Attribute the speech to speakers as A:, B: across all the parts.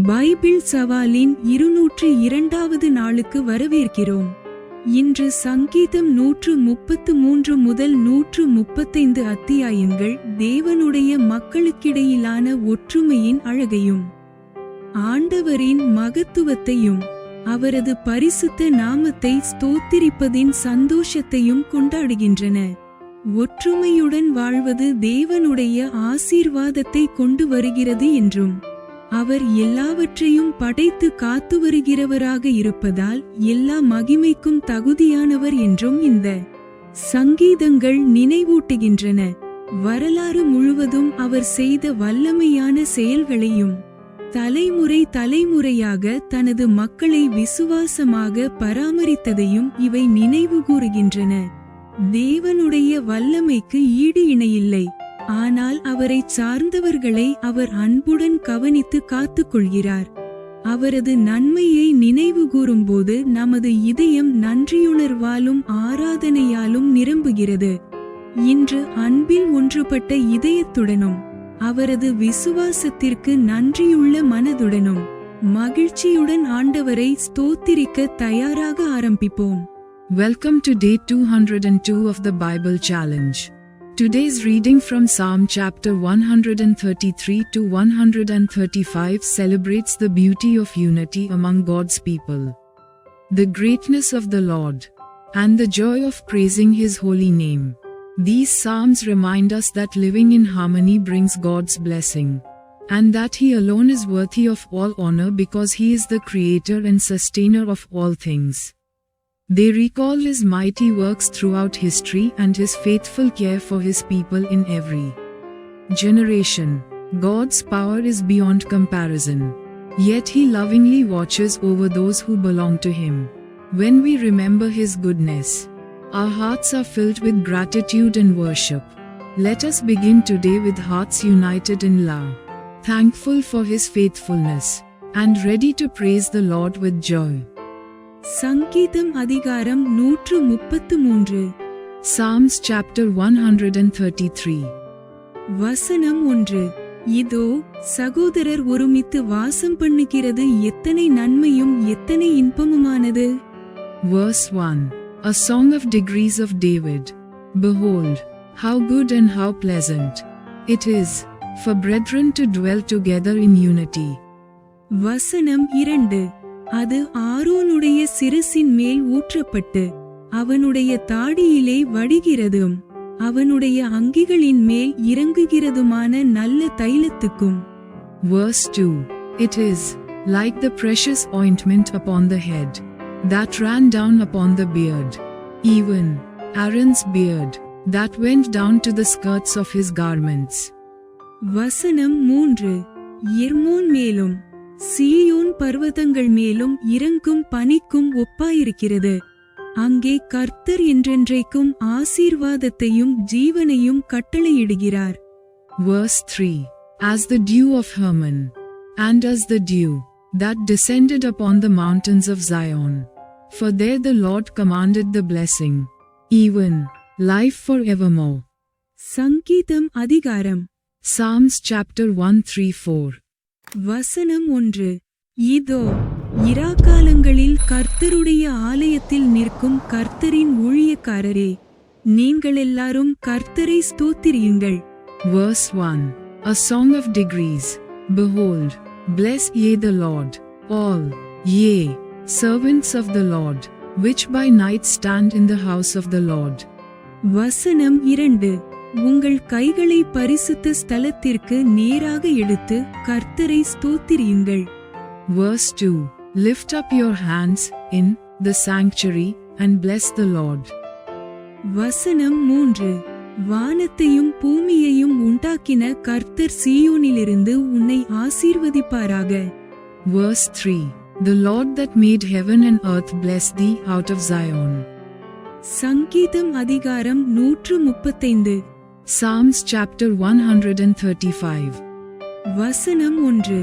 A: Bible சவாலின் 202வது நாளுக்கு வரவேற்கிறோம். இன்று சங்கீதம் 133 முதல் 135 அத்தியாயங்கள் தேவனுடைய மக்களுக்கிடையிலான ஒற்றுமையின் அழகையும் ஆண்டவரின் மகத்துவத்தையும் அவரது பரிசுத்த நாமத்தை ஸ்தோத்திரிப்பதின் சந்தோஷத்தையும் கொண்டாடுகின்றன. ஒற்றுமையுடன் வாழ்வது தேவனுடைய ஆசீர்வாதத்தை கொண்டு வருகிறது என்றும் அவர் எல்லாவற்றையும் படைத்து காத்து வருகிறவராக இருப்பதால் எல்லா மகிமைக்கும் தகுதியானவர் என்றும் இந்த சங்கீதங்கள் நினைவூட்டுகின்றன. வரலாறு முழுவதும் அவர் செய்த வல்லமையான செயல்களையும் தலைமுறை தலைமுறையாக தனது மக்களை விசுவாசமாக பராமரித்ததையும் இவை நினைவு கூறுகின்றன. தேவனுடைய வல்லமைக்கு ஈடு இணையில்லை, ஆனால் அவரை சார்ந்தவர்களை அவர் அன்புடன் கவனித்து காத்துக்கொள்கிறார். அவரது நன்மையை நினைவு கூறும்போது நமது இதயம் நன்றியுணர்வாலும் ஆராதனையாலும் நிரம்புகிறது. இன்று அன்பில் ஒன்றுபட்ட இதயத்துடனும் அவரது விசுவாசத்திற்கு நன்றியுள்ள மனதுடனும் மகிழ்ச்சியுடன் ஆண்டவரை ஸ்தோத்திரிக்க தயாராக ஆரம்பிப்போம்.
B: Welcome to day 202 of the Bible Challenge. Today's reading from Psalm chapter 133 to 135 celebrates the beauty of unity among God's people, the greatness of the Lord, and the joy of praising His holy name. These psalms remind us that living in harmony brings God's blessing, and that He alone is worthy of all honor because He is the creator and sustainer of all things. They recall His mighty works throughout history and His faithful care for His people in every generation. God's power is beyond comparison, yet He lovingly watches over those who belong to Him. When we remember His goodness, our hearts are filled with gratitude and worship. Let us begin today with hearts united in love, thankful for His faithfulness, and ready to praise the Lord with joy.
A: சங்கீதம் அதிகாரம் 133.
B: Psalms chapter 133.
A: வசனம் 1. இதோ சகோதரர் ஒருமித்து வாசம் பண்ணுகிறது எத்தனை நன்மையும் எத்தனை இன்பமுமானது.
B: Verse 1. A song of degrees of David. Behold, how good and how pleasant it is for brethren to dwell together in unity.
A: வசனம் 2. அது ஆரோனுடைய சிரசின் மேல் ஊற்றப்பட்டு அவனுடைய தாடியிலே வடிகிறதும் அவனுடைய அங்கிகளின் மேல் இறங்குகிறதுமான நல்ல தைலத்துக்கும்.
B: Verse 2. It is like the precious ointment upon the head, that ran down upon the beard, even Aaron's beard, that went down to the skirts of his garments.
A: வசனம் 3. எர்மோன் மேலும் சீயோன் பர்வதங்கள் மேலும் இறங்கும் பனிக்கும் ஒப்பாயிருக்கிறது. அங்கே கர்த்தர் என்றென்றைக்கும் ஆசீர்வாதத்தையும் ஜீவனையும் கட்டளையிடுகிறார்.
B: Verse 3. As the dew of Hermon, and as the dew that descended upon the mountains of Zion, for there the Lord commanded the blessing, even life forevermore.
A: சங்கீதம் அதிகாரம்.
B: Psalms chapter 134.
A: வசனம் 1. இதோ இராக்காலங்களில் கர்த்தருடைய ஆலயத்தில் நிற்கும் கர்த்தரின் ஊழியக்காரரே, நீங்கள் எல்லாரும் கர்த்தரை ஸ்தோத்திரியுங்கள்.
B: Verse 1. A song of degrees. Behold, bless ye the Lord, all ye servants of the Lord, which by night stand in the house of the Lord.
A: வசனம் 2. உங்கள் கைகளை பரிசுத்த ஸ்தலத்திற்கு நேராக எடுத்து கர்த்தரை ஸ்தோத்திரியுங்கள்.
B: Verse 2. Lift up your hands in the sanctuary and bless the Lord.
A: வசனம் 3. வானத்தையும் பூமியையும் உண்டாக்கின கர்த்தர் சீயோனிலிருந்து உன்னை ஆசீர்வதிப்பாராக.
B: Verse 3. The Lord that made heaven and earth bless thee out of Zion.
A: சங்கீதம் அதிகாரம் 135.
B: Psalms chapter 135.
A: வசனம் 1.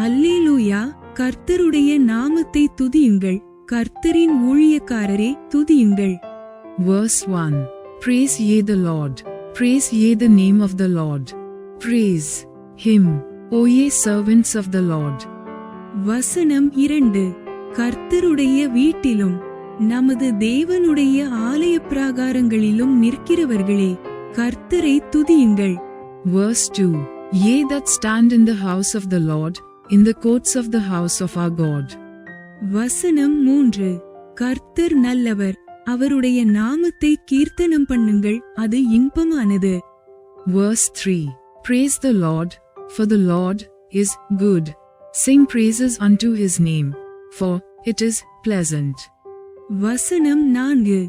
A: அல்லேலூயா, கர்த்தருடைய நாமத்தை துதியுங்கள், கர்த்தரின் ஊழியக்காரரே துதியுங்கள்.
B: Verse 1. Praise ye the Lord, praise ye the name of the Lord. Praise Him, O ye servants of the Lord.
A: வசனம் 2. கர்த்தருடைய வீட்டிலும் நமது தேவனுடைய ஆலய பிராகாரங்களிலும் நிற்கிறவர்களே, கர்த்தரை துதியுங்கள்.
B: Verse 2. Ye that stand in the house of the Lord, in the courts of the house of our God.
A: வசனம் 3. கர்த்தர் நல்லவர், அவருடைய நாமத்தை கீர்த்தனம் பண்ணுங்கள், அது இன்பமானது.
B: Verse 3. Praise the Lord, for the Lord is good. Sing praises unto his name, for it is pleasant.
A: வசனம் 4.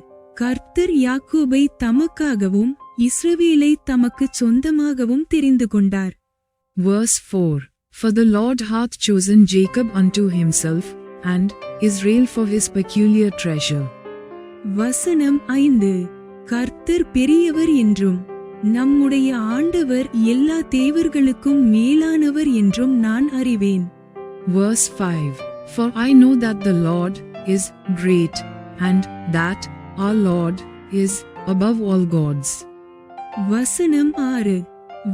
A: கர்த்தர் யாக்கோபை தமக்காகவும் இஸ்ரவேலை தமக்கு சொந்தமாகவும் தெரிந்து கொண்டார்.
B: Verse 4. For the Lord hath chosen Jacob unto himself, and Israel for his peculiar treasure.
A: வசனம் 5. கர்த்தர் பெரியவர் என்றும் நம்முடைய ஆண்டவர் எல்லா தேவர்களுக்கும் மேலானவர் என்றும் நான் அறிவேன்.
B: Verse 5. For I know that the Lord is great, and that our Lord is above all gods.
A: வசனம் 6.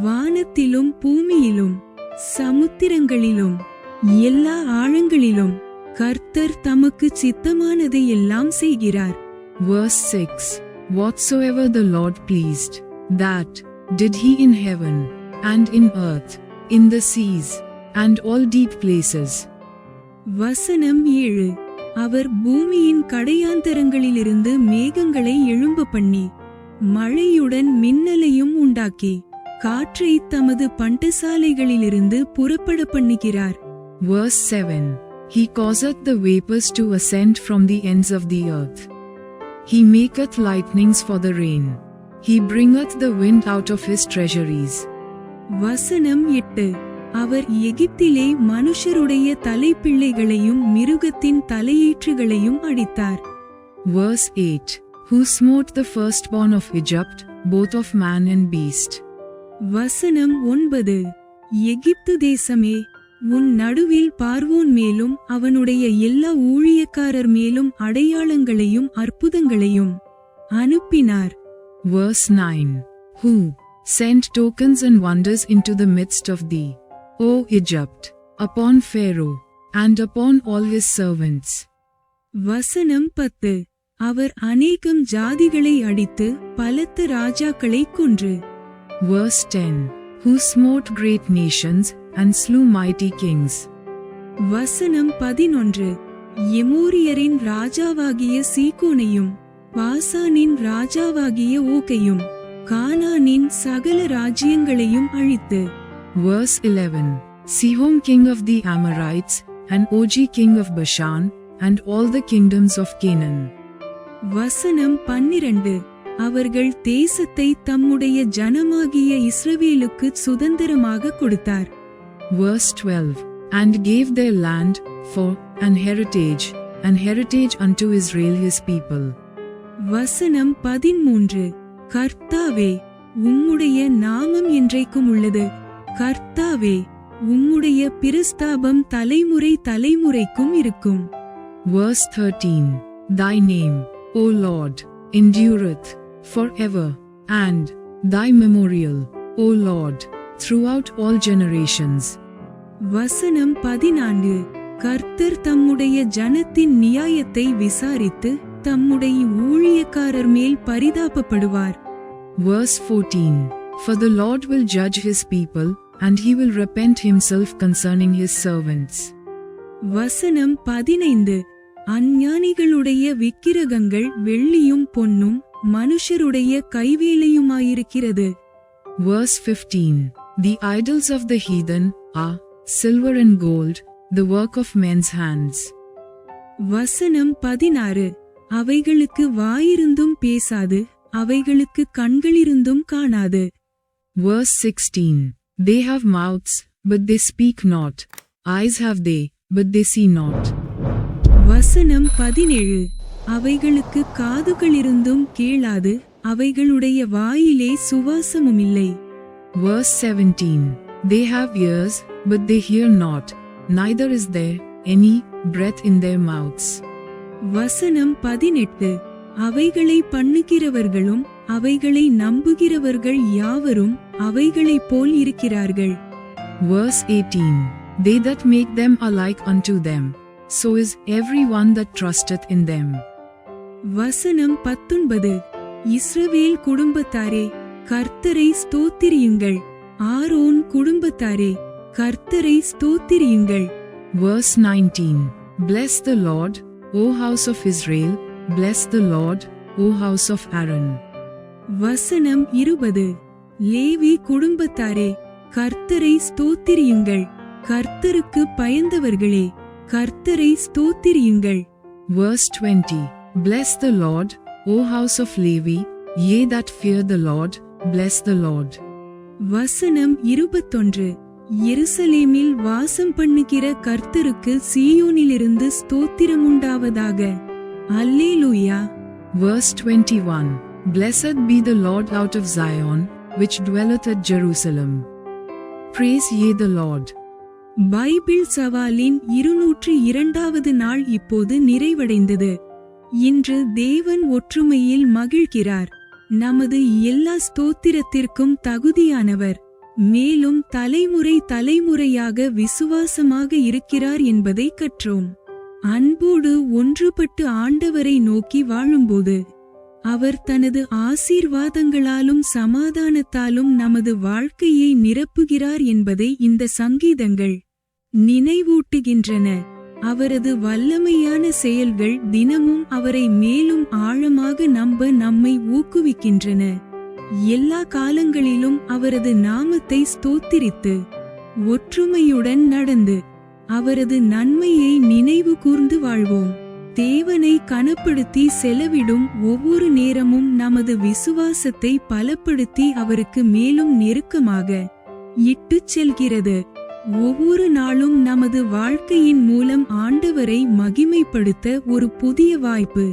A: வானத்திலும் பூமியிலும் சமுத்திரங்களிலும் எல்லா ஆழங்களிலும் கர்த்தர் தமக்கு சித்தமானதை எல்லாம் செய்கிறார்.
B: Verse 6. Whatsoever the Lord pleased, that did he in heaven, and in earth, in the seas, and all deep places.
A: வசனம் 7. அவர் பூமியின் கடையாந்தரங்களிலிருந்து மேகங்களை எழும்ப பண்ணி மழையுடன் மின்னலையும் உண்டாக்கி காற்றை தமது பண்டசாலைகளிலிருந்து புறப்பட பண்ணுகிறார்.
B: Verse 7. He causeth the vapors to ascend from the ends of the earth. He maketh lightnings for the rain. He bringeth the wind out of his treasuries.
A: வசனம் 8. அவர் எகிப்திலே மனுஷருடைய தலைப்பிள்ளைகளையும் மிருகத்தின் தலையீற்றுகளையும் அடித்தார்.
B: Verse 8. Who smote the firstborn of Egypt, both of man and beast.
A: வசனம் 9. எகிப்து தேசமே, உன் நடுவில் பார்வோன் மேலும் அவனுடைய எல்லா ஊழியக்காரர் மேலும் அடையாளங்களையும் அற்புதங்களையும் அனுப்பினார்.
B: Verse 9. Who sent tokens and wonders into the midst of thee, O Egypt, upon Pharaoh, and upon all his servants.
A: வசனம் 10. அவர் அநேகம் ஜாதிகளை அடித்து பலத்த ராஜாக்களை கொன்று.
B: Verse 10. Who smote great nations, and slew mighty kings.
A: வசனம் 11. எமோரியரின் ராஜாவாகிய சீகோனையும் பாசானின் ராஜாவாகிய ஓகையும் கானானின் சகல ராஜ்யங்களையும் அழித்து.
B: Verse 11. Sihon king of the Amorites, and Og king of Bashan, and all the kingdoms of Canaan.
A: வசனம் 12. அவர்கள் தேசத்தை தம்முடைய ஜனமாகிய இஸ்ரவேலுக்கு சுதந்திரமாக கொடுத்தார்.
B: Verse 12. And gave their land for an heritage unto Israel his people.
A: வசனம் 13. கர்த்தாவே, உம்முடைய நாமம் என்றைக்கும் உள்ளது. கர்த்தாவே, உம்முடைய பிரஸ்தாபம் தலைமுறை தலைமுறைக்கும் இருக்கும்.
B: Verse 13. Thy name, O Lord, endureth forever, and thy memorial, O Lord, throughout all generations.
A: வசனம் 14. கர்த்தர் தம்முடைய ஜனத்தின் நியாயத்தை விசாரித்து தம்முடைய ஊழியக்காரர் மேல் பரிதாபப்படுவார்.
B: Verse 14. For the Lord will judge his people, and he will repent himself concerning his servants.
A: வசனம் 15. அஞ்ஞானிகளுடைய விக்கிரகங்கள் வெள்ளியும் பொன்னும் மனுஷருடைய கைவேலையுமாயிருக்கிறது.
B: Verse 15. The idols of the heathen are silver and gold, the work of men's hands.
A: வசனம் 16. அவைகளுக்கு வாயிருந்தும் பேசாது, அவைகளுக்கு கண்களிருந்தும் காணாது.
B: Verse 16. They have mouths, but they speak not. Eyes have they, but they see not.
A: வசனம் 17. அவைகளுக்கு காதுகளிருந்தும் கேளாது, அவைகளுடைய வாயிலே சுவாசமுமில்லை.
B: Verse 17. They have ears, but they hear not, neither is there any breath in their mouths.
A: வசனம் 18. அவைகளை பண்ணுகிறவர்களும் அவைகளை நம்புகிறவர்கள் யாவரும் அவைகளைப் போல் இருக்கிறார்கள்.
B: Verse 18. They that make them are like unto them. So is every one that trusteth in them.
A: வசனம் 19. இஸ்ரவேல் குடும்பத்தாரே கர்த்தரை ஸ்தோத்திரியுங்கள். Aaron குடும்பத்தாரே கர்த்தரை ஸ்தோத்திரியுங்கள்.
B: Verse 19. Bless the Lord, O house of Israel, bless the Lord, O house of Aaron.
A: வசனம் 20. லேவி குடும்பத்தாரே கர்த்தரை ஸ்தோத்திரியுங்கள். கர்த்தருக்கு பயந்தவர்களே கர்த்தரை ஸ்தோத்திரியுங்கள்.
B: Verse 20. Bless the Lord, O house of Levi, ye that fear the Lord, bless the Lord.
A: வசனம் 21. எருசலேமில் வாசம் பண்ணுகிற கர்த்தருக்கு சீயோனிலிருந்து ஸ்தோத்திரமுண்டாவதாக. அல்லேலூயா.
B: Verse 21. Blessed be the Lord out of Zion, which dwelleth at Jerusalem. Praise ye the Lord.
A: Bible சவாலின் 202வது நாள் இப்போது நிறைவடைந்தது. இன்று தேவன் ஒற்றுமையில் மகிழ்கிறார். நமது எல்லா ஸ்தோத்திரத்திற்கும் தகுதியானவர். மேலும் தலைமுறை தலைமுறையாக விசுவாசமாக இருக்கிறார் என்பதை கற்றோம். அன்போடு ஒன்றுபட்டு ஆண்டவரை நோக்கி வாழும்போது அவர் தனது ஆசீர்வாதங்களாலும் சமாதானத்தாலும் நமது வாழ்க்கையை நிரப்புகிறார் என்பதை இந்த சங்கீதங்கள் நினைவூட்டுகின்றன. அவரது வல்லமையான செயல்கள் தினமும் அவரை மேலும் ஆழமாக நம்ப நம்மை ஊக்குவிக்கின்றன. எல்லா காலங்களிலும் அவரது நாமத்தை ஸ்தோத்திரித்து ஒற்றுமையுடன் நடந்து அவரது நன்மையை நினைவு கூர்ந்து வாழ்வோம். தேவனை கனப்படுத்தி செலவிடும் ஒவ்வொரு நேரமும் நமது விசுவாசத்தை பலப்படுத்தி அவருக்கு மேலும் நெருக்கமாக இட்டுச் செல்கிறது. ஒவ்வொரு நாளும் நமது வாழ்க்கையின் மூலம் ஆண்டவரை மகிமைப்படுத்த ஒரு புதிய வாய்ப்பு.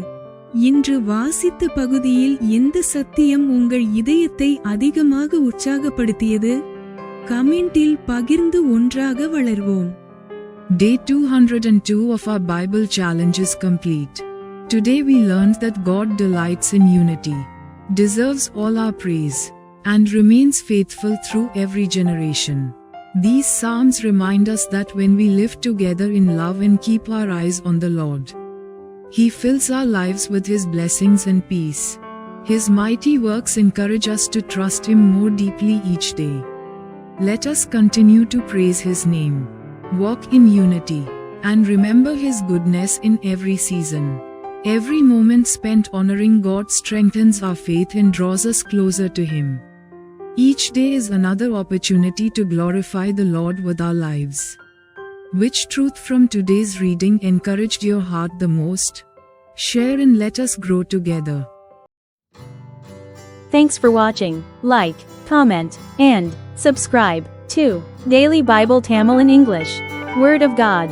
A: இன்று வாசித்த பகுதியில் எந்த சத்தியம் உங்கள் இதயத்தை அதிகமாக உற்சாகப்படுத்தியது? கமெண்டில் பகிர்ந்து ஒன்றாக வளர்வோம்.
B: Day 202 of our Bible challenge is complete. Today we learned that God delights in unity, deserves all our praise, and remains faithful through every generation. These Psalms remind us that when we live together in love and keep our eyes on the Lord, He fills our lives with His blessings and peace. His mighty works encourage us to trust Him more deeply each day. Let us continue to praise His name, walk in unity, and remember His goodness in every season. Every moment spent honoring God strengthens our faith and draws us closer to Him. Each day is another opportunity to glorify the Lord with our lives. Which truth from today's reading encouraged your heart the most? Share and let us grow together.
C: Thanks for watching. Like, comment, and subscribe to Daily Bible Tamil in English. Word of God.